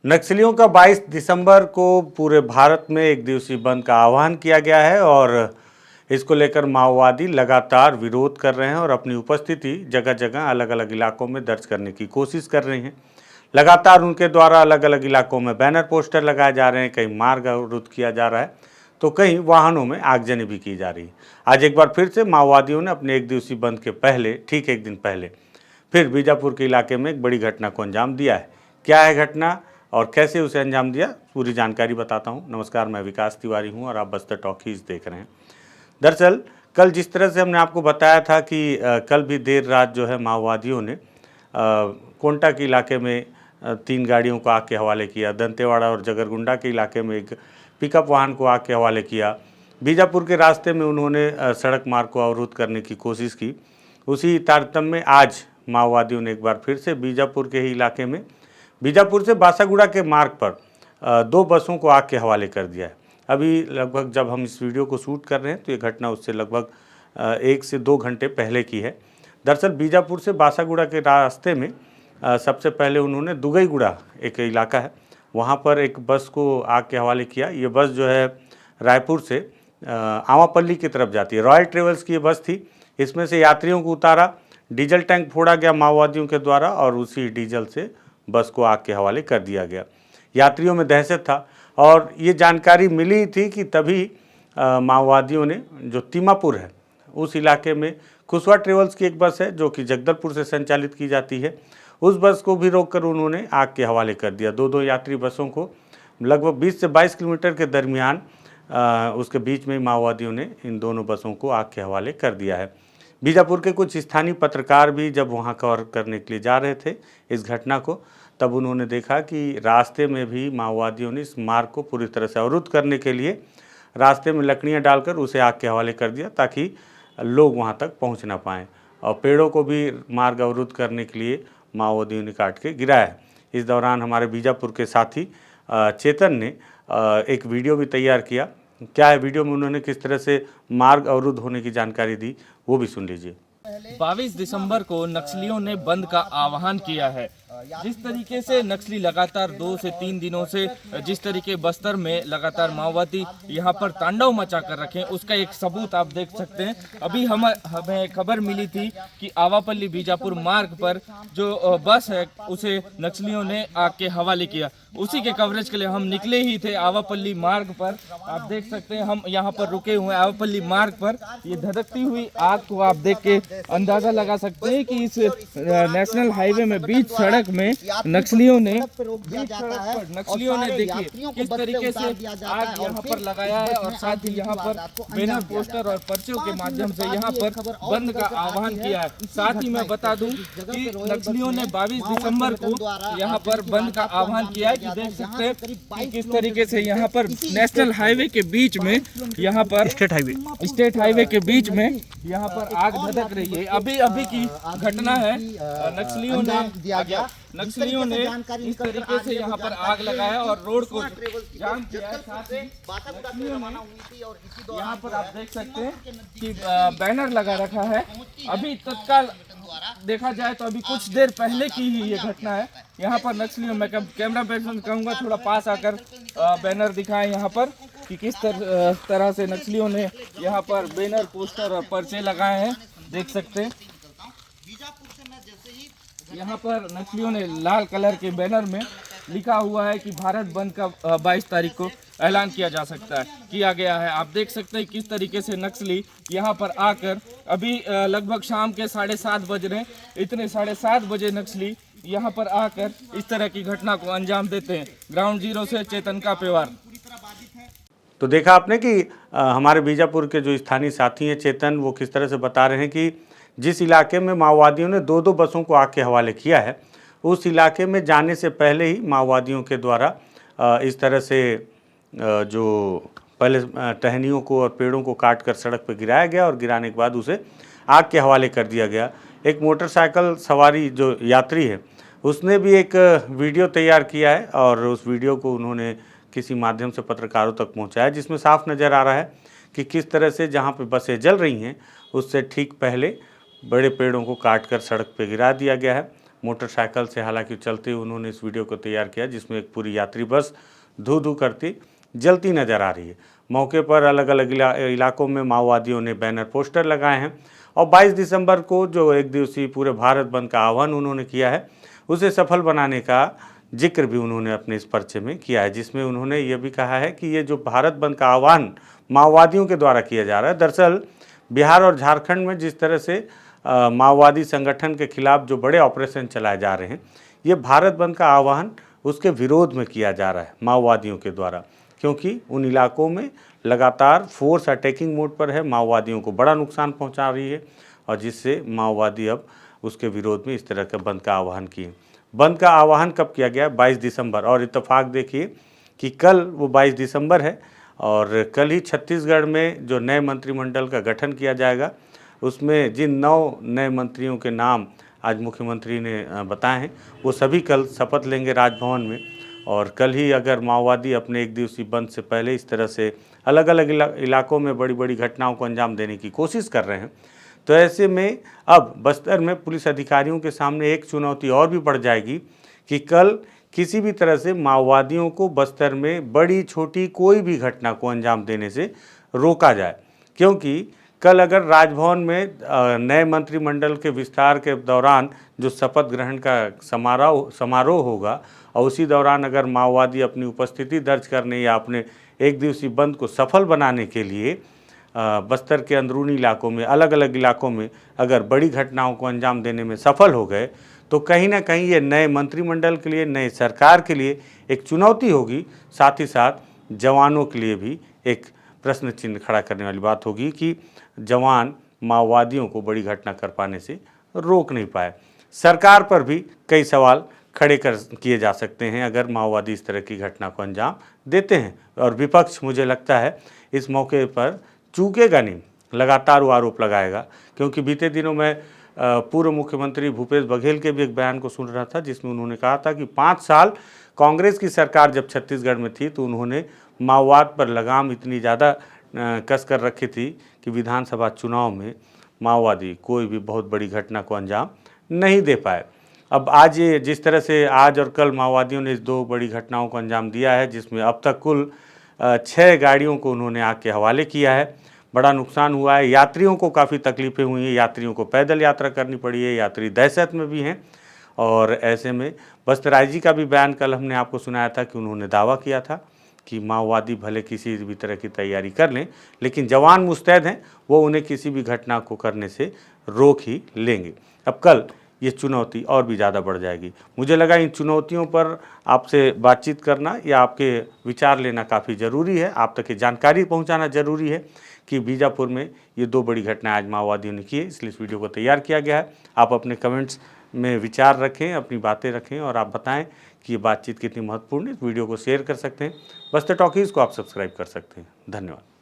नक्सलियों का 22 दिसंबर को पूरे भारत में एक दिवसीय बंद का आह्वान किया गया है और इसको लेकर माओवादी लगातार विरोध कर रहे हैं और अपनी उपस्थिति जगह जगह अलग अलग इलाकों में दर्ज करने की कोशिश कर रहे हैं। लगातार उनके द्वारा अलग अलग इलाकों में बैनर पोस्टर लगाए जा रहे हैं, कहीं मार्ग अवरुद्ध किया जा रहा है तो कहीं वाहनों में आगजनी भी की जा रही है। आज एक बार फिर से माओवादियों ने अपने एक दिवसीय बंद के पहले ठीक एक दिन पहले फिर बीजापुर के इलाके में एक बड़ी घटना को अंजाम दिया है। क्या है घटना और कैसे उसे अंजाम दिया, पूरी जानकारी बताता हूं। नमस्कार, मैं विकास तिवारी हूं और आप बस्तर टॉकीज देख रहे हैं। दरअसल कल जिस तरह से हमने आपको बताया था कि कल भी देर रात जो है माओवादियों ने कोंटा के इलाके में 3 गाड़ियों को आग के हवाले किया, दंतेवाड़ा और जगरगुंडा के इलाके में एक पिकअप वाहन को आग के हवाले किया। बीजापुर के रास्ते में उन्होंने सड़क मार्ग को अवरुद्ध करने की कोशिश की। उसी तारतम्य में आज माओवादियों ने एक बार फिर से बीजापुर के ही इलाके में बीजापुर से बासागुड़ा के मार्ग पर 2 बसों को आग के हवाले कर दिया है। अभी लगभग जब हम इस वीडियो को शूट कर रहे हैं तो ये घटना उससे लगभग 1 से 2 घंटे पहले की है। दरअसल बीजापुर से बासागुड़ा के रास्ते में सबसे पहले उन्होंने दुगईगुड़ा एक इलाका है, वहाँ पर एक बस को आग के हवाले किया। ये बस जो है रायपुर से आवापल्ली की तरफ जाती है। रॉयल ट्रेवल्स की ये बस थी। इसमें से यात्रियों को उतारा, डीजल टैंक फोड़ा गया माओवादियों के द्वारा और उसी डीजल से बस को आग के हवाले कर दिया गया। यात्रियों में दहशत था और ये जानकारी मिली थी कि तभी माओवादियों ने जो तीमापुर है उस इलाके में कुशवा ट्रेवल्स की एक बस है जो कि जगदलपुर से संचालित की जाती है, उस बस को भी रोककर उन्होंने आग के हवाले कर दिया। 2-2 यात्री बसों को लगभग 20 से 22 किलोमीटर के दरमियान उसके बीच में माओवादियों ने इन दोनों बसों को आग के हवाले कर दिया है। बीजापुर के कुछ स्थानीय पत्रकार भी जब वहां कवर करने के लिए जा रहे थे इस घटना को, तब उन्होंने देखा कि रास्ते में भी माओवादियों ने इस मार्ग को पूरी तरह से अवरुद्ध करने के लिए रास्ते में लकड़ियां डालकर उसे आग के हवाले कर दिया ताकि लोग वहां तक पहुंच ना पाएँ। और पेड़ों को भी मार्ग अवरुद्ध करने के लिए माओवादियों ने काट के गिराया है। इस दौरान हमारे बीजापुर के साथी चेतन ने एक वीडियो भी तैयार किया। क्या है वीडियो में उन्होंने किस तरह से मार्ग अवरुद्ध होने की जानकारी दी, वो भी सुन लीजिए। 22 दिसंबर को नक्सलियों ने बंद का आह्वान किया है। जिस तरीके से नक्सली लगातार 2 से 3 दिनों से जिस तरीके बस्तर में लगातार माओवादी यहाँ पर तांडव मचा कर रखे, उसका एक सबूत आप देख सकते हैं। अभी हमें खबर मिली थी कि आवापल्ली बीजापुर मार्ग पर जो बस है उसे नक्सलियों ने आग के हवाले किया। उसी के कवरेज के लिए हम निकले ही थे आवापल्ली मार्ग पर। आप देख सकते हैं हम यहाँ पर रुके हुए हैं आवापल्ली मार्ग पर। ये धधकती हुई आग को आप देख के अंदाजा लगा सकते हैं कि इस नेशनल हाईवे में बीच सड़क में नक्सलियों ने देखिए किस तरीके से आग यहाँ पर लगाया है और साथ ही यहाँ पर बैनर पोस्टर और पर्चों के माध्यम से यहाँ पर बंद का आह्वान किया है। साथ ही मैं बता दूं कि नक्सलियों ने 22 दिसंबर को यहाँ पर बंद का आह्वान किया है कि देख सकते हैं कि किस तरीके से यहाँ पर नेशनल हाईवे के बीच में यहाँ पर स्टेट हाईवे के बीच में यहाँ पर आग धधक रही है। अभी की घटना है। नक्सलियों ने इस तरीके से यहाँ पर आग लगाया और रोड को जाम किया है। साथ ही यहाँ पर आप देख सकते हैं कि बैनर लगा रखा है। अभी तत्काल देखा जाए तो अभी कुछ देर पहले की ही ये घटना है। यहाँ पर नक्सलियों, मैं कैमरा पर्सन कहूँगा थोड़ा पास आकर बैनर दिखाएं यहाँ पर कि किस तरह से नक्सलियों ने यहाँ पर बैनर पोस्टर और पर्चे लगाए हैं। देख सकते हैं यहाँ पर नक्सलियों ने लाल कलर के बैनर में लिखा हुआ है कि भारत बंद का 22 तारीख को ऐलान किया गया है। आप देख सकते हैं किस तरीके से नक्सली यहाँ पर आकर अभी लगभग शाम के 7:30 बज रहे हैं। इतने 7:30 बजे नक्सली यहाँ पर आकर इस तरह की घटना को अंजाम देते हैं। ग्राउंड जीरो से चेतन का पेवार। तो देखा आपने कि हमारे बीजापुर के जो स्थानीय साथी हैं चेतन, वो किस तरह से बता रहे हैं कि जिस इलाके में माओवादियों ने 2-2 बसों को आग के हवाले किया है, उस इलाके में जाने से पहले ही माओवादियों के द्वारा इस तरह से जो पहले टहनियों को और पेड़ों को काट कर सड़क पर गिराया गया और गिराने के बाद उसे आग के हवाले कर दिया गया। एक मोटरसाइकिल सवारी जो यात्री है उसने भी एक वीडियो तैयार किया है और उस वीडियो को उन्होंने किसी माध्यम से पत्रकारों तक पहुँचाया, जिसमें साफ नज़र आ रहा है कि किस तरह से जहाँ पर बसें जल रही हैं उससे ठीक पहले बड़े पेड़ों को काटकर सड़क पर गिरा दिया गया है। मोटरसाइकिल से हालांकि चलते हुए उन्होंने इस वीडियो को तैयार किया, जिसमें एक पूरी यात्री बस धू धू करती जलती नज़र आ रही है। मौके पर अलग अलग इलाकों में माओवादियों ने बैनर पोस्टर लगाए हैं और 22 दिसंबर को जो एक दिवसीय पूरे भारत बंद का आह्वान उन्होंने किया है, उसे सफल बनाने का जिक्र भी उन्होंने अपने इस पर्चे में किया है, जिसमें उन्होंने ये भी कहा है कि ये जो भारत बंद का आह्वान माओवादियों के द्वारा किया जा रहा है, दरअसल बिहार और झारखंड में जिस तरह से माओवादी संगठन के खिलाफ जो बड़े ऑपरेशन चलाए जा रहे हैं, ये भारत बंद का आह्वान उसके विरोध में किया जा रहा है माओवादियों के द्वारा, क्योंकि उन इलाकों में लगातार फोर्स अटैकिंग मोड पर है, माओवादियों को बड़ा नुकसान पहुंचा रही है और जिससे माओवादी अब उसके विरोध में इस तरह के बंद का आह्वान किए। बंद का आह्वान कब किया गया? 22 दिसंबर। और इत्तेफाक देखिए कि कल वो 22 दिसंबर है और कल ही छत्तीसगढ़ में जो नए मंत्रिमंडल का गठन किया जाएगा, उसमें जिन 9 नए मंत्रियों के नाम आज मुख्यमंत्री ने बताए हैं, वो सभी कल शपथ लेंगे राजभवन में। और कल ही अगर माओवादी अपने एक दिवसीय बंद से पहले इस तरह से अलग अलग इलाकों में बड़ी बड़ी घटनाओं को अंजाम देने की कोशिश कर रहे हैं, तो ऐसे में अब बस्तर में पुलिस अधिकारियों के सामने एक चुनौती और भी बढ़ जाएगी कि कल किसी भी तरह से माओवादियों को बस्तर में बड़ी छोटी कोई भी घटना को अंजाम देने से रोका जाए। क्योंकि कल अगर राजभवन में नए मंत्रिमंडल के विस्तार के दौरान जो शपथ ग्रहण का समारोह होगा और उसी दौरान अगर माओवादी अपनी उपस्थिति दर्ज करने या अपने एक दिवसीय बंद को सफल बनाने के लिए बस्तर के अंदरूनी इलाकों में अलग अलग इलाकों में अगर बड़ी घटनाओं को अंजाम देने में सफल हो गए, तो कहीं ना कहीं ये नए मंत्रिमंडल के लिए, नए सरकार के लिए एक चुनौती होगी, साथ ही साथ जवानों के लिए भी एक प्रश्न चिन्ह खड़ा करने वाली बात होगी कि जवान माओवादियों को बड़ी घटना कर पाने से रोक नहीं पाए। सरकार पर भी कई सवाल खड़े किए जा सकते हैं अगर माओवादी इस तरह की घटना को अंजाम देते हैं। और विपक्ष मुझे लगता है इस मौके पर चूकेगा नहीं, लगातार वो आरोप लगाएगा, क्योंकि बीते दिनों में पूर्व मुख्यमंत्री भूपेश बघेल के भी एक बयान को सुन रहा था, जिसमें उन्होंने कहा था कि 5 साल कांग्रेस की सरकार जब छत्तीसगढ़ में थी तो उन्होंने माओवाद पर लगाम इतनी ज़्यादा कस कर रखी थी कि विधानसभा चुनाव में माओवादी कोई भी बहुत बड़ी घटना को अंजाम नहीं दे पाए। अब आज ये जिस तरह से आज और कल माओवादियों ने इस 2 बड़ी घटनाओं को अंजाम दिया है, जिसमें अब तक कुल 6 गाड़ियों को उन्होंने आग के हवाले किया है, बड़ा नुकसान हुआ है, यात्रियों को काफ़ी तकलीफ़ें हुई हैं, यात्रियों को पैदल यात्रा करनी पड़ी है, यात्री दहशत में भी हैं। और ऐसे में बस्तर आईजी का भी बयान कल हमने आपको सुनाया था कि उन्होंने दावा किया था कि माओवादी भले किसी भी तरह की तैयारी कर लें, लेकिन जवान मुस्तैद हैं, वो उन्हें किसी भी घटना को करने से रोक ही लेंगे। अब कल ये चुनौती और भी ज़्यादा बढ़ जाएगी। मुझे लगा इन चुनौतियों पर आपसे बातचीत करना या आपके विचार लेना काफ़ी ज़रूरी है, आप तक ये जानकारी पहुंचाना ज़रूरी है कि बीजापुर में ये 2 बड़ी घटनाएं आज माओवादियों ने की है, इसलिए इस वीडियो को तैयार किया गया है। आप अपने कमेंट्स में विचार रखें, अपनी बातें रखें और आप बताएं कि ये बातचीत कितनी महत्वपूर्ण है। इस वीडियो को शेयर कर सकते हैं, बस्तर टॉकीज़ को आप सब्सक्राइब कर सकते हैं। धन्यवाद।